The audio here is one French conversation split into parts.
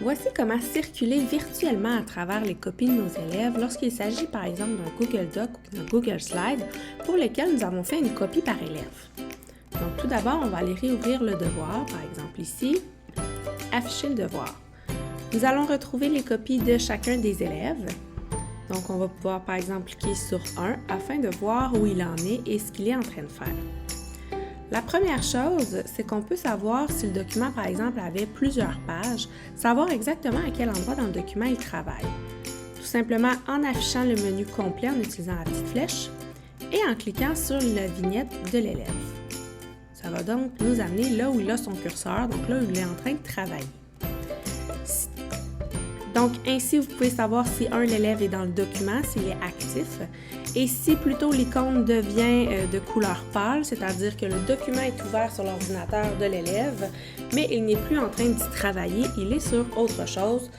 Voici comment circuler virtuellement à travers les copies de nos élèves lorsqu'il s'agit par exemple d'un Google Doc ou d'un Google Slide pour lesquels nous avons fait une copie par élève. Donc tout d'abord, on va aller réouvrir le devoir, par exemple ici, afficher le devoir. Nous allons retrouver les copies de chacun des élèves. Donc on va pouvoir par exemple cliquer sur 1 afin de voir où il en est et ce qu'il est en train de faire. La première chose, c'est qu'on peut savoir si le document, par exemple, avait plusieurs pages, savoir exactement à quel endroit dans le document il travaille. Tout simplement en affichant le menu complet en utilisant la petite flèche et en cliquant sur la vignette de l'élève. Ça va donc nous amener là où il a son curseur, donc là où il est en train de travailler. Donc ainsi, vous pouvez savoir si l'élève est dans le document, s'il est actif, et si plutôt l'icône devient de couleur pâle, c'est-à-dire que le document est ouvert sur l'ordinateur de l'élève, mais il n'est plus en train d'y travailler, il est sur autre chose.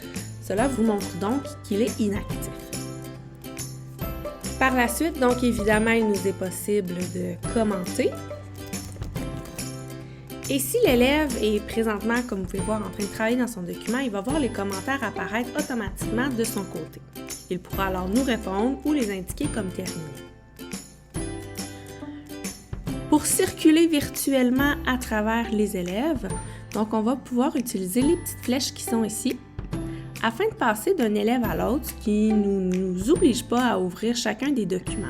Cela vous montre donc qu'il est inactif. Par la suite, donc évidemment, il nous est possible de commenter. Et si l'élève est présentement, comme vous pouvez voir, en train de travailler dans son document, il va voir les commentaires apparaître automatiquement de son côté. Il pourra alors nous répondre ou les indiquer comme terminés. Pour circuler virtuellement à travers les élèves, donc on va pouvoir utiliser les petites flèches qui sont ici afin de passer d'un élève à l'autre, ce qui ne nous oblige pas à ouvrir chacun des documents.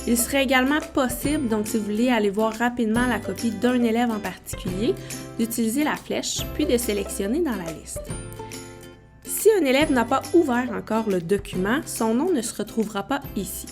Il serait également possible, donc si vous voulez aller voir rapidement la copie d'un élève en particulier, d'utiliser la flèche puis de sélectionner dans la liste. Si un élève n'a pas ouvert encore le document, son nom ne se retrouvera pas ici.